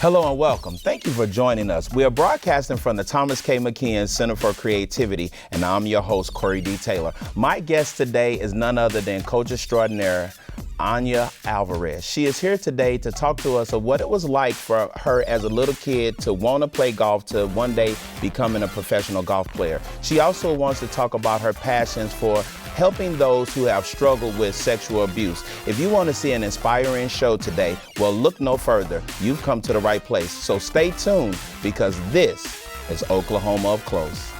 Hello and welcome. Thank you for joining us. We are broadcasting from the Thomas K. McKeon Center for Creativity, and I'm your host, Corey D. Taylor. My guest today is none other than Coach Extraordinaire, Anya Alvarez. She is here today to talk to us of what it was like for her as a little kid to want to play golf to one day becoming a professional golf player. She also wants to talk about her passions for helping those who have struggled with sexual abuse. If you want to see an inspiring show today, well, look no further. You've come to the right place. So stay tuned because this is Oklahoma Up Close.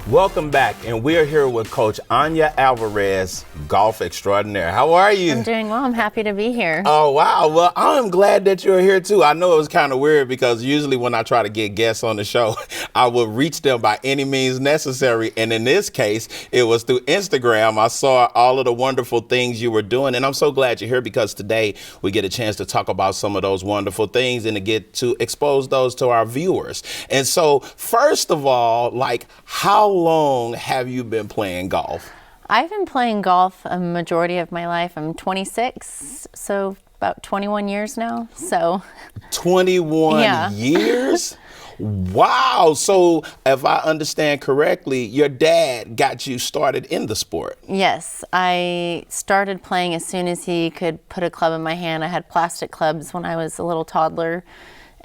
Welcome back, and we're here with Coach Anya Alvarez, golf extraordinaire. How are you? I'm doing well. I'm happy to be here. Oh, wow. Well, I'm glad that you're here, too. I know it was kind of weird because usually when I try to get guests on the show, I will reach them by any means necessary. And in this case, it was through Instagram. I saw all of the wonderful things you were doing, and I'm so glad you're here because today we get a chance to talk about some of those wonderful things and to get to expose those to our viewers. And so, first of all, like, how long have you been playing golf? I've been playing golf a majority of my life. I'm 26, so about 21 years now. So 21 years? Wow. So if I understand correctly, your dad got you started in the sport. Yes, I started playing as soon as he could put a club in my hand. I had plastic clubs when I was a little toddler.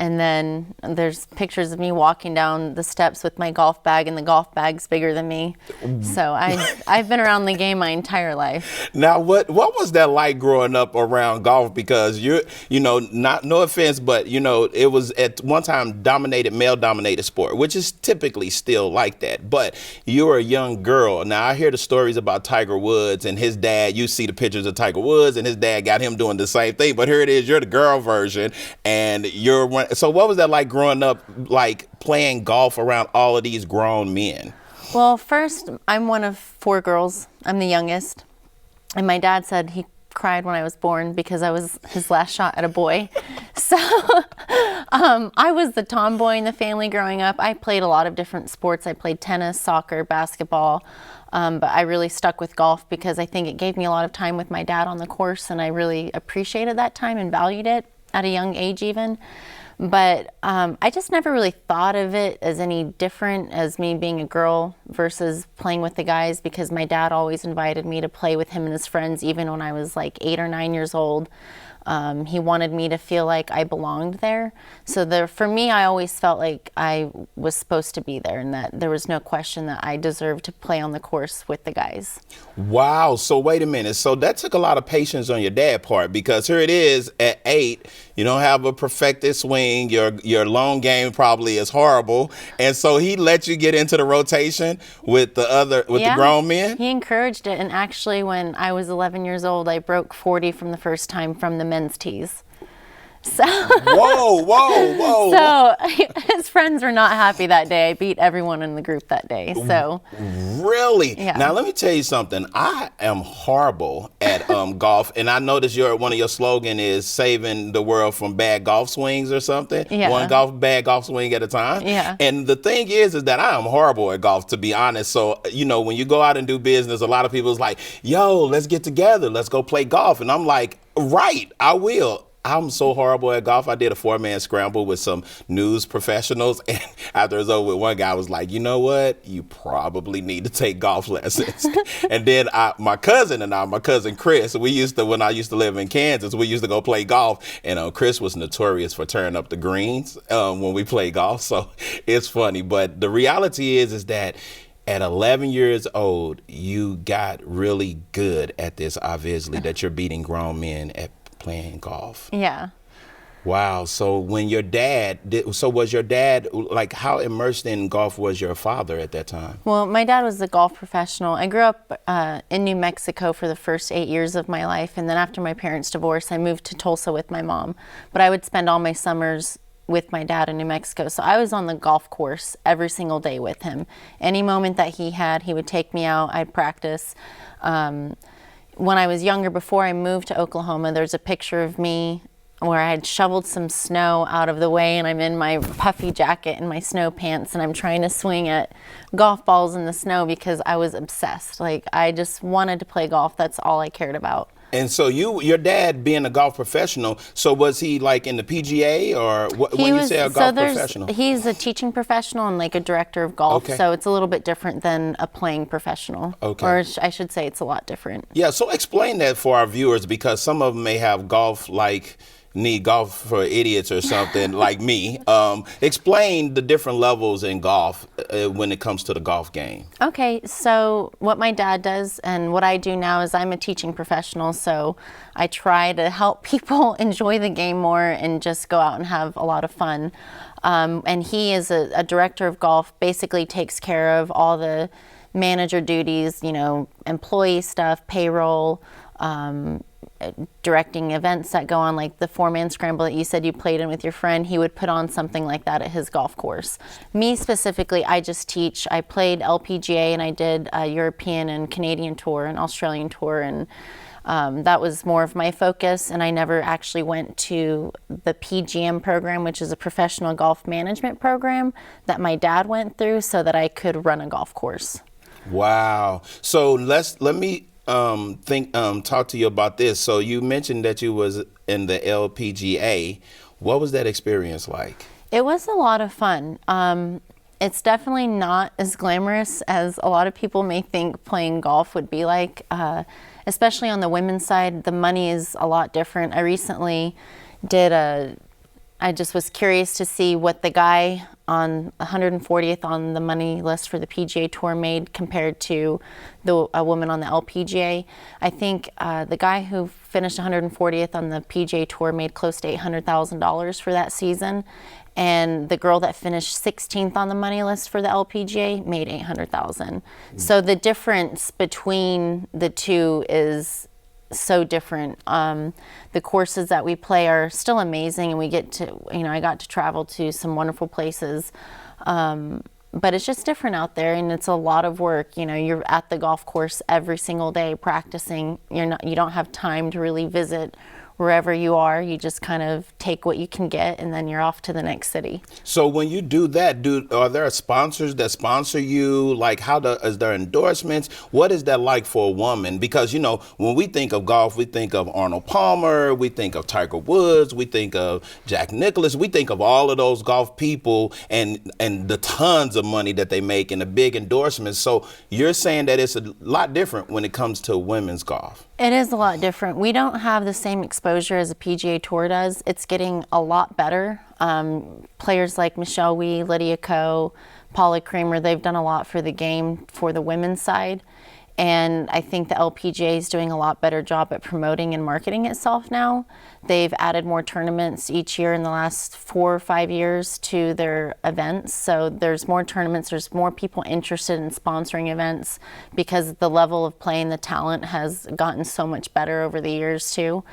And then there's pictures of me walking down the steps with my golf bag, and the golf bag's bigger than me. So I've been around the game my entire life. Now, what was that like growing up around golf? Because you know, no offense, but it was at one time male-dominated sport, which is typically still like that. But you were a young girl. Now, I hear the stories about Tiger Woods and his dad. You see the pictures of Tiger Woods, and his dad got him doing the same thing. But here it is, you're the girl version, and you're one. So what was that like growing up, like playing golf around all of these grown men? Well, first, I'm one of 4 girls. I'm the youngest. And my dad said he cried when I was born because I was his last shot at a boy. So I was the tomboy in the family growing up. I played a lot of different sports. I played tennis, soccer, basketball. But I really stuck with golf because I think it gave me a lot of time with my dad on the course, and I really appreciated that time and valued it at a young age even. But I just never really thought of it as any different as me being a girl versus playing with the guys, because my dad always invited me to play with him and his friends even when I was like 8 or 9 years old. He wanted me to feel like I belonged there. So for me, I always felt like I was supposed to be there and that there was no question that I deserved to play on the course with the guys. Wow. So wait a minute. So that took a lot of patience on your dad's part, because here it is at 8, you don't have a perfected swing. Your long game probably is horrible. And so he let you get into the rotation with the grown men? He encouraged it. And actually, when I was 11 years old, I broke 40 from the first time from the men's tees. So whoa. So his friends were not happy that day. I beat everyone in the group that day. So really? Yeah. Now let me tell you something. I am horrible at golf, and I noticed one of your slogan is saving the world from bad golf swings or something. Yeah. One bad golf swing at a time. Yeah. And the thing is that I am horrible at golf, to be honest. So when you go out and do business, a lot of people is like, "Yo, let's get together, let's go play golf," and I'm like, "Right, I will." I'm so horrible at golf. I did a 4-man scramble with some news professionals, and after it was over with, one guy was like, "You know what? You probably need to take golf lessons." And then my cousin Chris, when I used to live in Kansas, we used to go play golf, and Chris was notorious for tearing up the greens when we play golf. So it's funny, but the reality is that at 11 years old, you got really good at this, obviously, that you're beating grown men at playing golf. Yeah. Wow. So was your dad, like, how immersed in golf was your father at that time? Well, my dad was a golf professional. I grew up in New Mexico for the first 8 years of my life. And then after my parents' divorce, I moved to Tulsa with my mom. But I would spend all my summers with my dad in New Mexico. So I was on the golf course every single day with him. Any moment that he had, he would take me out. I'd practice. when I was younger, before I moved to Oklahoma, there's a picture of me where I had shoveled some snow out of the way, and I'm in my puffy jacket and my snow pants, and I'm trying to swing at golf balls in the snow because I was obsessed. Like, I just wanted to play golf. That's all I cared about. And so your dad being a golf professional, so was he like in the PGA or when you say a golf professional? He's a teaching professional and like a director of golf. Okay. So it's a little bit different than a playing professional. Okay. Or I should say it's a lot different. Yeah, so explain that for our viewers, because some of them may have golf need golf for idiots or something like me. Explain the different levels in golf when it comes to the golf game. Okay, so what my dad does and what I do now is I'm a teaching professional, so I try to help people enjoy the game more and just go out and have a lot of fun. And he is a director of golf, basically takes care of all the manager duties, employee stuff, payroll, directing events that go on, like the 4-man scramble that you said you played in with your friend. He would put on something like that at his golf course. Me specifically, I just teach. I played LPGA and I did a European and Canadian tour and Australian tour, and that was more of my focus. And I never actually went to the PGM program, which is a professional golf management program that my dad went through so that I could run a golf course. Wow. So let me talk to you about this. So you mentioned that you was in the LPGA. What was that experience like? It was a lot of fun. It's definitely not as glamorous as a lot of people may think playing golf would be like, especially on the women's side. The money is a lot different. I recently I just was curious to see what the guy on 140th on the money list for the PGA Tour made compared to a woman on the LPGA. I think the guy who finished 140th on the PGA Tour made close to $800,000 for that season, and the girl that finished 16th on the money list for the LPGA made $800,000. So the difference between the two is so different. The courses that we play are still amazing, and we get to, I got to travel to some wonderful places. But it's just different out there, and it's a lot of work. You're at the golf course every single day practicing. You don't have time to really visit wherever you are. You just kind of take what you can get, and then you're off to the next city. So when you do that, are there sponsors that sponsor you? Like, is there endorsements? What is that like for a woman? Because, when we think of golf, we think of Arnold Palmer, we think of Tiger Woods, we think of Jack Nicklaus, we think of all of those golf people and the tons of money that they make and the big endorsements. So you're saying that it's a lot different when it comes to women's golf. It is a lot different. We don't have the same exposure as a PGA Tour does. It's getting a lot better. Players like Michelle Wie, Lydia Ko, Paula Creamer, they've done a lot for the game for the women's side. And I think the LPGA is doing a lot better job at promoting and marketing itself now. They've added more tournaments each year in the last 4 or 5 years to their events. So there's more tournaments, there's more people interested in sponsoring events because the level of play and the talent has gotten so much better over the years too.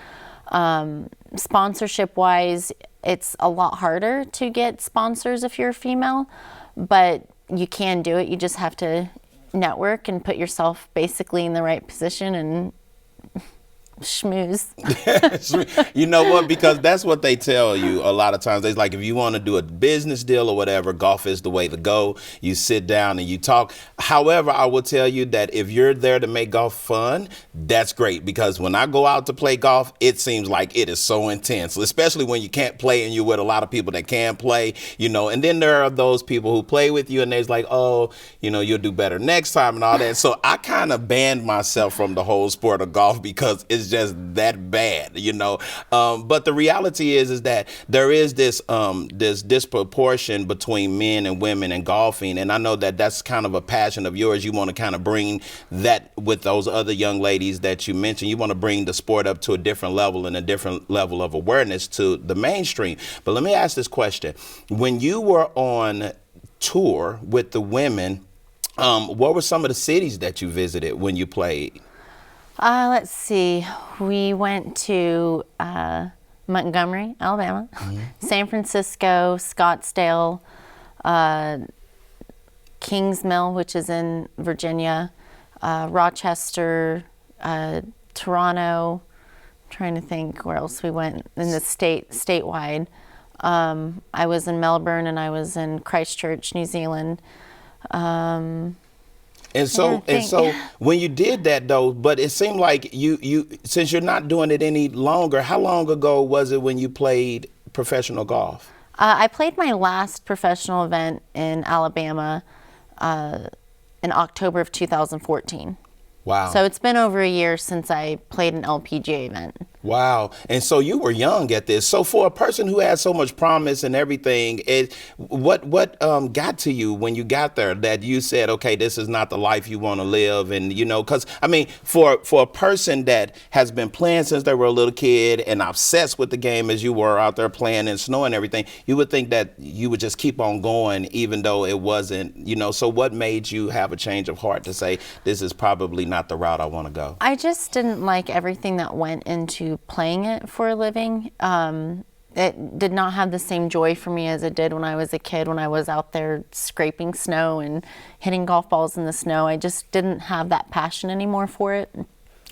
Sponsorship-wise, it's a lot harder to get sponsors if you're a female, but you can do it. You just have to network and put yourself basically in the right position and schmooze. You know what? Because that's what they tell you a lot of times. They're like, if you want to do a business deal or whatever, golf is the way to go. You sit down and you talk. However, I will tell you that if you're there to make golf fun, that's great. Because when I go out to play golf, it seems like it is so intense, especially when you can't play and you're with a lot of people that can play, and then there are those people who play with you and they're like, oh, you'll do better next time and all that. So I kind of banned myself from the whole sport of golf because it's just that bad, but the reality is that there is this disproportion between men and women in golfing, and I know that that's kind of a passion of yours. You want to kind of bring that with those other young ladies that you mentioned. You want to bring the sport up to a different level and a different level of awareness to the mainstream. But let me ask this question: when you were on tour with the women, what were some of the cities that you visited when you played? Let's see. We went to Montgomery, Alabama, San Francisco, Scottsdale, Kings Mill, which is in Virginia, Rochester, Toronto. I'm trying to think where else we went in the statewide. I was in Melbourne and I was in Christchurch, New Zealand. And so when you did that though, but it seemed like you since you're not doing it any longer, how long ago was it when you played professional golf? I played my last professional event in Alabama in October of 2014. Wow. So it's been over a year since I played an LPGA event. Wow. And so you were young at this. So for a person who has so much promise and everything, what got to you when you got there that you said, okay, this is not the life you want to live? And, you know, because, I mean, for a person that has been playing since they were a little kid and obsessed with the game as you were out there playing in snow and everything, you would think that you would just keep on going even though it wasn't, you know. So what made you have a change of heart to say, this is probably not the route I want to go? I just didn't like everything that went into playing it for a living. It did not have the same joy for me as it did when I was a kid, when I was out there scraping snow and hitting golf balls in the snow. I just didn't have that passion anymore for it.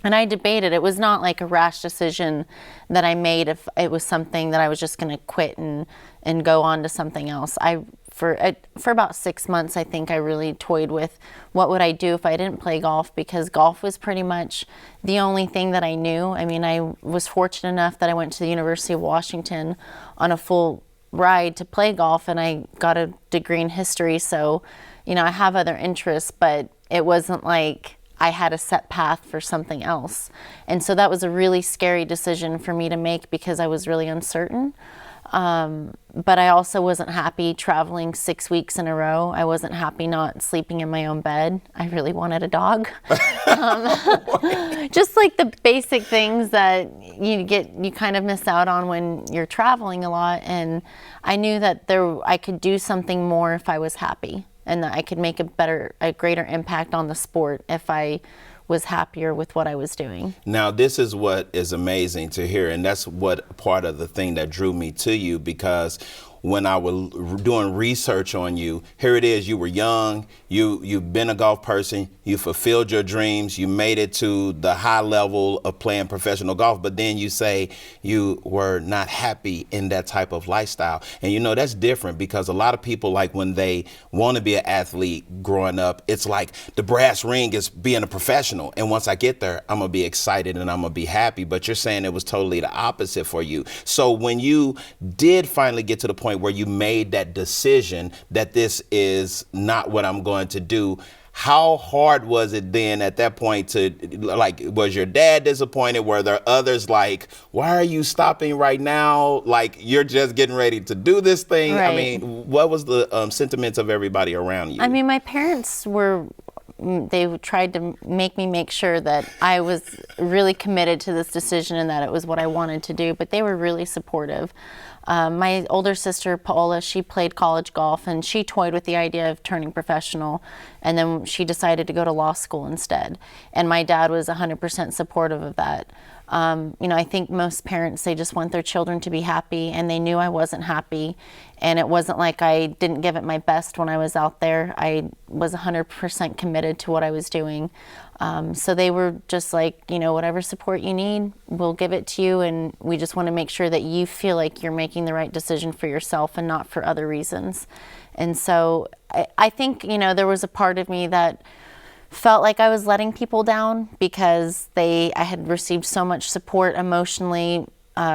And I debated. It was not like a rash decision that I made if it was something that I was just going to quit and go on to something else. For about 6 months, I think I really toyed with what would I do if I didn't play golf, because golf was pretty much the only thing that I knew. I mean, I was fortunate enough that I went to the University of Washington on a full ride to play golf, and I got a degree in history. So, you know, I have other interests, but it wasn't like I had a set path for something else. And so that was a really scary decision for me to make because I was really uncertain. But I also wasn't happy traveling 6 weeks in a row. I wasn't happy not sleeping in my own bed. I really wanted a dog. Just like the basic things that you kind of miss out on when you're traveling a lot. And I knew that I could do something more if I was happy, and that I could make a greater impact on the sport if I was happier with what I was doing. Now, this is what is amazing to hear, and that's what part of the thing that drew me to you, because when I was doing research on you, here it is, you were young, you've been a golf person, you fulfilled your dreams, you made it to the high level of playing professional golf, but then you say you were not happy in that type of lifestyle. And you know, that's different, because a lot of people, like when they want to be an athlete growing up, it's like the brass ring is being a professional. And once I get there, I'm going to be excited and I'm going to be happy. But you're saying it was totally the opposite for you. So when you did finally get to the point where you made that decision that this is not what I'm going to do, how hard was it then at that point to, like, was your dad disappointed? Were there others like, why are you stopping right now? Like, you're just getting ready to do this thing. Right. I mean, what was the sentiments of everybody around you? I mean, my parents they tried to make me make sure that I was really committed to this decision and that it was what I wanted to do, but they were really supportive. My older sister, Paola, she played college golf, and she toyed with the idea of turning professional, and then she decided to go to law school instead. And my dad was 100% supportive of that. You know, I think most parents, they just want their children to be happy, and they knew I wasn't happy. And it wasn't like I didn't give it my best when I was out there. I was 100% committed to what I was doing. So they were just like, you know, whatever support you need, we'll give it to you. And we just want to make sure that you feel like you're making the right decision for yourself and not for other reasons. And so I think, you know, there was a part of me that felt like I was letting people down, because I had received so much support emotionally,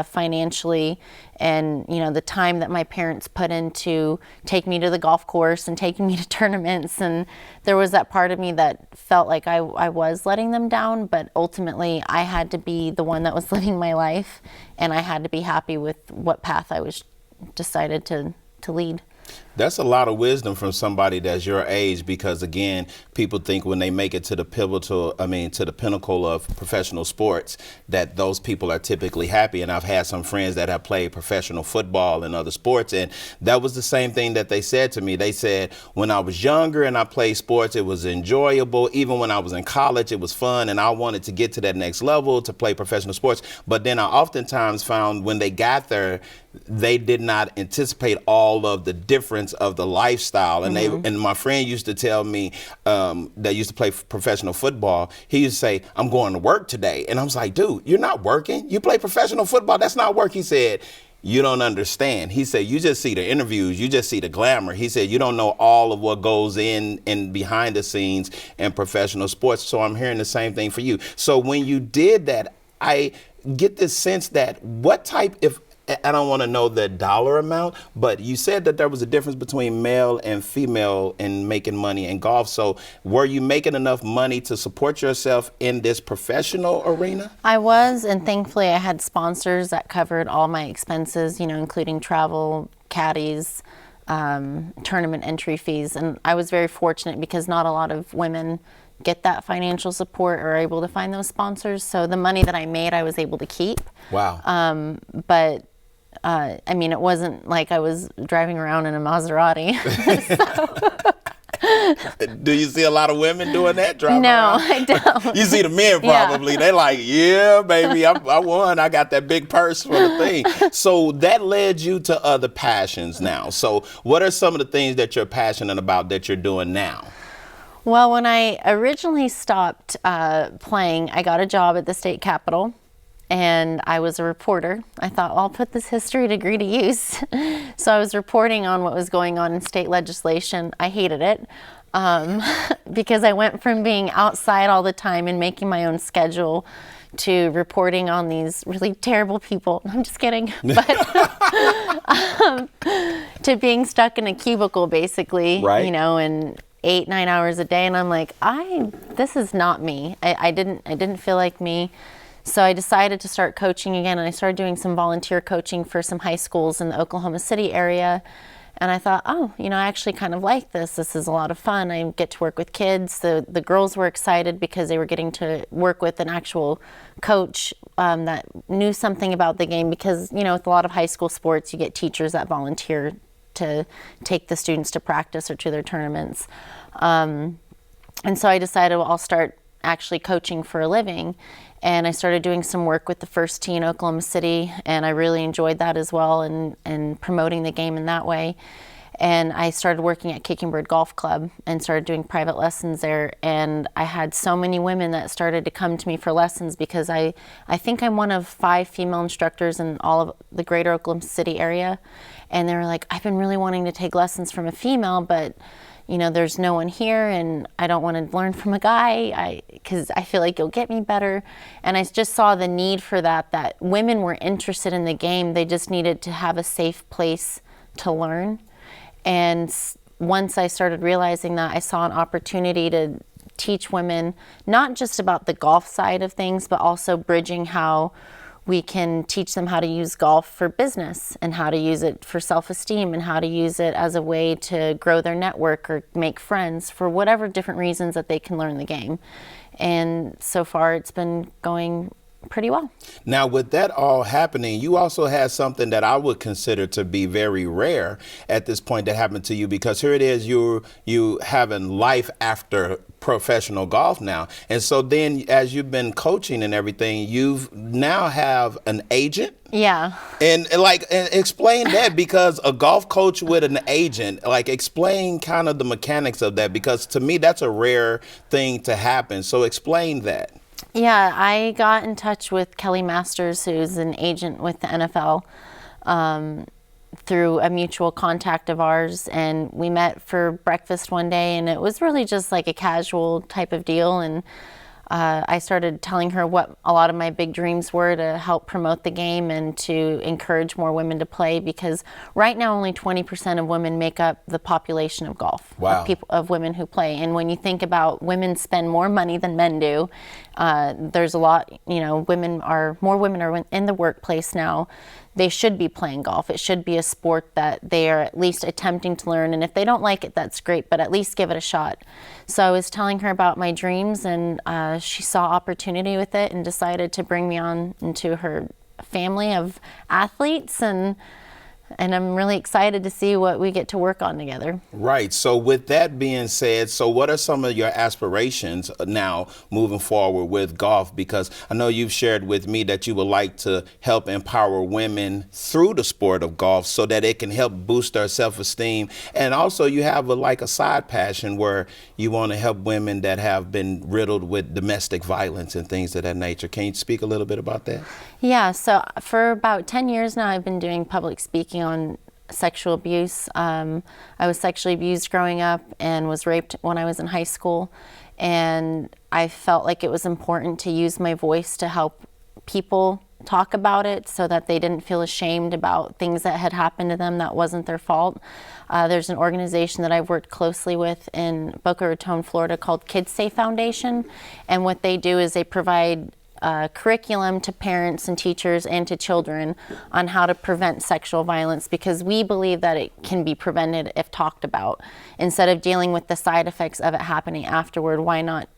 financially, and, you know, the time that my parents put in to take me to the golf course and taking me to tournaments. And there was that part of me that felt like I was letting them down, but ultimately I had to be the one that was living my life, and I had to be happy with what path I was decided to lead. That's a lot of wisdom from somebody that's your age, because again, people think when they make it to the to the pinnacle of professional sports, that those people are typically happy. And I've had some friends that have played professional football and other sports, and that was the same thing that they said to me. They said, when I was younger and I played sports, it was enjoyable. Even when I was in college, it was fun, and I wanted to get to that next level to play professional sports. But then I oftentimes found when they got there, they did not anticipate all of the different difference of the lifestyle. And and my friend used to tell me that used to play professional football. He used to say, "I'm going to work today," and I was like, "Dude, you're not working. You play professional football. That's not work." He said, "You don't understand." He said, "You just see the interviews, you just see the glamour." He said, "You don't know all of what goes in behind the scenes in professional sports." So I'm hearing the same thing for you. So when you did that, I get this sense that what type, if I don't want to know the dollar amount, but you said that there was a difference between male and female in making money in golf. So were you making enough money to support yourself in this professional arena? I was, and thankfully I had sponsors that covered all my expenses, including travel, caddies, tournament entry fees. And I was very fortunate because not a lot of women get that financial support or are able to find those sponsors. So the money that I made, I was able to keep. Wow. But it wasn't like I was driving around in a Maserati. Do you see a lot of women doing that? Driving No, around? I don't. You see the men probably. Yeah. They're like, "Yeah, baby, I won. I got that big purse for the thing." So that led you to other passions now. So what are some of the things that you're passionate about that you're doing now? Well, when I originally stopped playing, I got a job at the state capitol. And I was a reporter. I thought, well, I'll put this history degree to use. So I was reporting on what was going on in state legislation. I hated it because I went from being outside all the time and making my own schedule to reporting on these really terrible people. I'm just kidding. But to being stuck in a cubicle, basically, right. And 8-9 hours a day. And I'm like, this is not me. I didn't feel like me. So I decided to start coaching again, and I started doing some volunteer coaching for some high schools in the Oklahoma City area. And I thought, I actually kind of like this. This is a lot of fun. I get to work with kids. The girls were excited because they were getting to work with an actual coach that knew something about the game because, with a lot of high school sports, you get teachers that volunteer to take the students to practice or to their tournaments. And so I decided, well, I'll start actually coaching for a living. And I started doing some work with the first tee in Oklahoma City, and I really enjoyed that as well, and promoting the game in that way. And I started working at Kicking Bird Golf Club and started doing private lessons there. And I had so many women that started to come to me for lessons because I think I'm one of 5 female instructors in all of the greater Oklahoma City area. And they were like, "I've been really wanting to take lessons from a female, but there's no one here, and I don't want to learn from a guy because I feel like you'll get me better." And I just saw the need for that women were interested in the game. They just needed to have a safe place to learn. And once I started realizing that, I saw an opportunity to teach women not just about the golf side of things, but also bridging how we can teach them how to use golf for business and how to use it for self-esteem and how to use it as a way to grow their network or make friends for whatever different reasons that they can learn the game. And so far it's been going pretty well. Now, with that all happening, you also had something that I would consider to be very rare at this point that happened to you, because here it is, you having life after professional golf now. And so then as you've been coaching and everything, you've now have an agent. Yeah. And explain that, because a golf coach with an agent, explain kind of the mechanics of that, because to me that's a rare thing to happen. So explain that. Yeah, I got in touch with Kelly Masters, who's an agent with the NFL, through a mutual contact of ours, and we met for breakfast one day, and it was really just like a casual type of deal. And I started telling her what a lot of my big dreams were to help promote the game and to encourage more women to play, because right now only 20% of women make up the population of golf. Wow. of women who play. And when you think about women spend more money than men do, there's a lot, more women are in the workplace now. They should be playing golf. It should be a sport that they are at least attempting to learn. And if they don't like it, that's great, but at least give it a shot. So I was telling her about my dreams, and she saw opportunity with it and decided to bring me on into her family of athletes. And And I'm really excited to see what we get to work on together. Right. So with that being said, so what are some of your aspirations now moving forward with golf? Because I know you've shared with me that you would like to help empower women through the sport of golf so that it can help boost their self-esteem. And also you have like a side passion where you want to help women that have been riddled with domestic violence and things of that nature. Can you speak a little bit about that? Yeah, so for about 10 years now, I've been doing public speaking on sexual abuse. I was sexually abused growing up and was raped when I was in high school. And I felt like it was important to use my voice to help people talk about it so that they didn't feel ashamed about things that had happened to them that wasn't their fault. There's an organization that I've worked closely with in Boca Raton, Florida called KidSafe Foundation. And what they do is they provide curriculum to parents and teachers and to children on how to prevent sexual violence, because we believe that it can be prevented if talked about. Instead of dealing with the side effects of it happening afterward, why not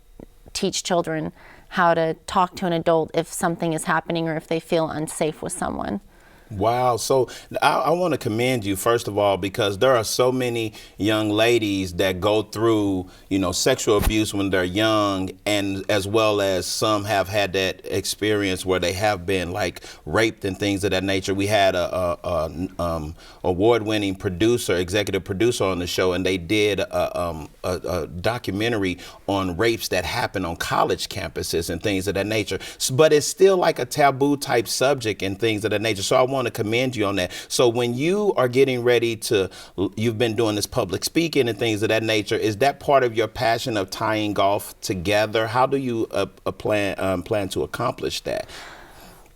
teach children how to talk to an adult if something is happening or if they feel unsafe with someone? Wow. So I want to commend you, first of all, because there are so many young ladies that go through, sexual abuse when they're young, and as well as some have had that experience where they have been like raped and things of that nature. We had a award-winning producer, executive producer on the show, and they did a documentary on rapes that happen on college campuses and things of that nature. But it's still like a taboo type subject and things of that nature. So I want to commend you on that. So when you are getting ready you've been doing this public speaking and things of that nature, is that part of your passion of tying golf together? How do you plan to accomplish that?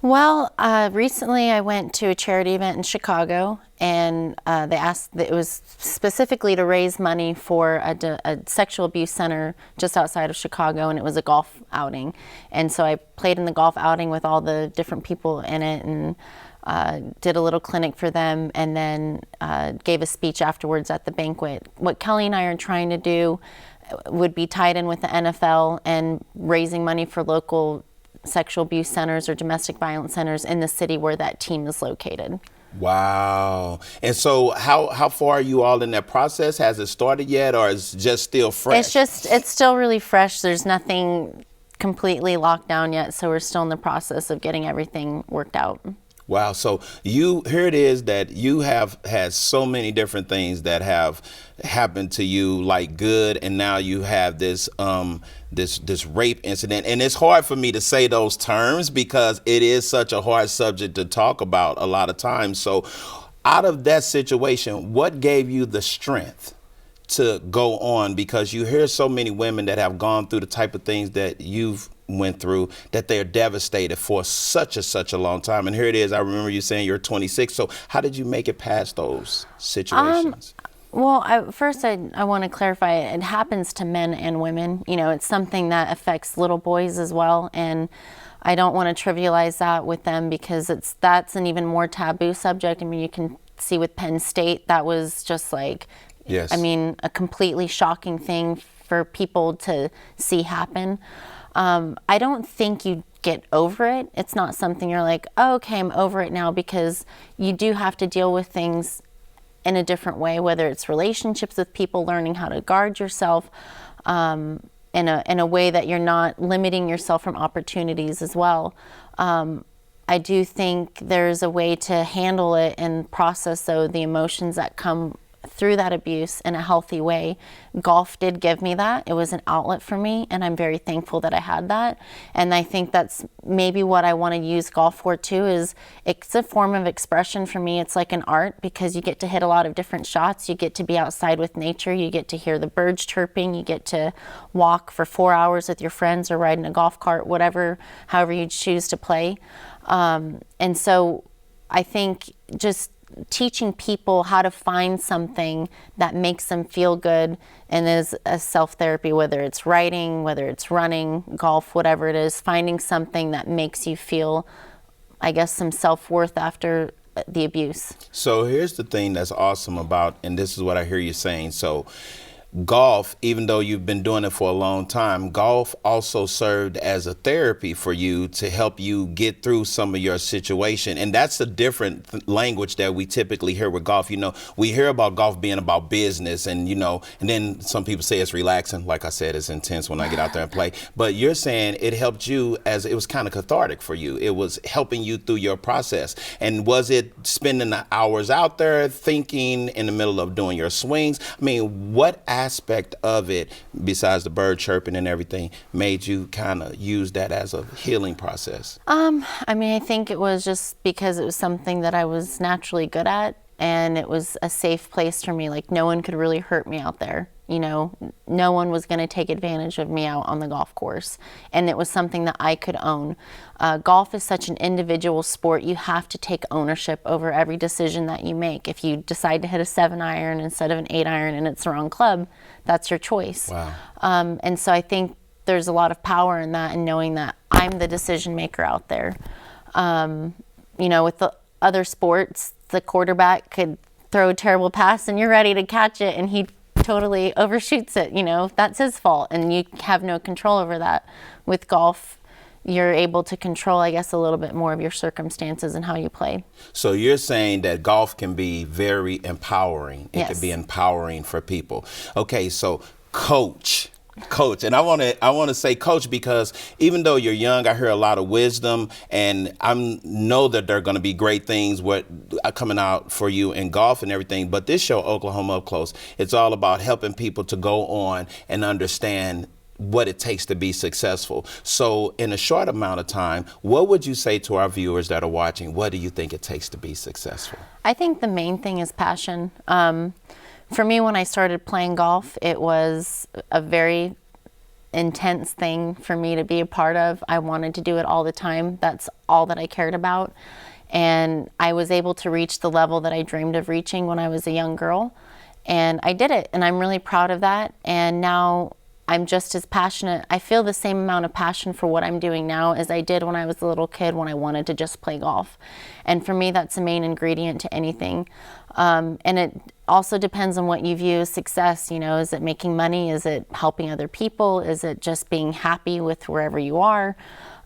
Well, recently I went to a charity event in Chicago, and they asked, it was specifically to raise money for a sexual abuse center just outside of Chicago, and it was a golf outing. And so I played in the golf outing with all the different people in it, and did a little clinic for them, and then gave a speech afterwards at the banquet. What Kelly and I are trying to do would be tied in with the NFL and raising money for local sexual abuse centers or domestic violence centers in the city where that team is located. Wow. And so how far are you all in that process? Has it started yet, or is it just still fresh? It's still really fresh. There's nothing completely locked down yet, so we're still in the process of getting everything worked out. Wow. So here it is that you have had so many different things that have happened to you, like good, and now you have this this rape incident. And it's hard for me to say those terms because it is such a hard subject to talk about a lot of times. So out of that situation, what gave you the strength to go on? Because you hear so many women that have gone through the type of things that you've went through, that they're devastated for such a long time. And here it is. I remember you saying you're 26. So how did you make it past those situations? Well, first I want to clarify, it happens to men and women. It's something that affects little boys as well. And I don't want to trivialize that with them because that's an even more taboo subject. I mean, you can see with Penn State, that was just like, yes. I mean, a completely shocking thing for people to see happen. I don't think you get over it. It's not something you're like, oh, okay, I'm over it now, because you do have to deal with things in a different way, whether it's relationships with people, learning how to guard yourself in a way that you're not limiting yourself from opportunities as well. I do think there's a way to handle it and process the emotions that come through that abuse in a healthy way. Golf did give me that. It was an outlet for me, and I'm very thankful that I had that. And I think that's maybe what I want to use golf for too, is it's a form of expression for me. It's like an art, because you get to hit a lot of different shots. You get to be outside with nature. You get to hear the birds chirping. You get to walk for 4 hours with your friends or ride in a golf cart, however you choose to play. And so I think just teaching people how to find something that makes them feel good and is a self-therapy, whether it's writing, whether it's running, golf, whatever it is, finding something that makes you feel, I guess, some self-worth after the abuse. So here's the thing that's awesome about, and this is what I hear you saying. So golf, even though you've been doing it for a long time, golf also served as a therapy for you to help you get through some of your situation. And that's a different language that we typically hear with golf. You know, we hear about golf being about business and, you know, and then some people say it's relaxing. Like I said, it's intense when I get out there and play. But you're saying it helped you as it was kind of cathartic for you. It was helping you through your process. And was it spending the hours out there thinking in the middle of doing your swings? I mean, what aspect of it, besides the bird chirping and everything, made you kind of use that as a healing process? I mean, I think it was just because it was something that I was naturally good at, and it was a safe place for me. Like, no one could really hurt me out there. You know, no one was going to take advantage of me out on the golf course. And it was something that I could own. Golf is such an individual sport. You have to take ownership over every decision that you make. If you decide to hit a 7-iron instead of an 8-iron and it's the wrong club, that's your choice. Wow. And so I think there's a lot of power in that, and knowing that I'm the decision maker out there. You know, with the other sports, the quarterback could throw a terrible pass and you're ready to catch it, and he totally overshoots it. You know, that's his fault, and you have no control over that. With golf, you're able to control, I guess, a little bit more of your circumstances and how you play. So you're saying that golf can be very empowering. It Yes. can be empowering for people. Okay, so coach, and I want to say coach, because even though you're young, I hear a lot of wisdom, and I know that there are going to be great things coming out for you in golf and everything. But this show, Oklahoma Up Close, it's all about helping people to go on and understand what it takes to be successful. So in a short amount of time, what would you say to our viewers that are watching? What do you think it takes to be successful? I think the main thing is passion. For me, when I started playing golf, it was a very intense thing for me to be a part of. I wanted to do it all the time. That's all that I cared about. And I was able to reach the level that I dreamed of reaching when I was a young girl. And I did it, and I'm really proud of that. And now I'm just as passionate. I feel the same amount of passion for what I'm doing now as I did when I was a little kid, when I wanted to just play golf. And for me, that's the main ingredient to anything. And it also depends on what you view as success. You know, is it making money? Is it helping other people? Is it just being happy with wherever you are?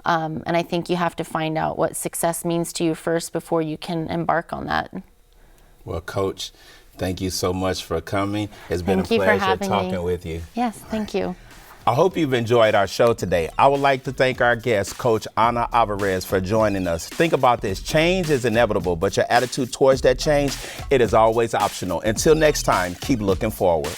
And I think you have to find out what success means to you first before you can embark on that. Well, Coach, thank you so much for coming. It's been a Thank you for pleasure having talking me. with you. Yes, thank you. I hope you've enjoyed our show today. I would like to thank our guest, Coach Anya Alverez, for joining us. Think about this. Change is inevitable, but your attitude towards that change, it is always optional. Until next time, keep looking forward.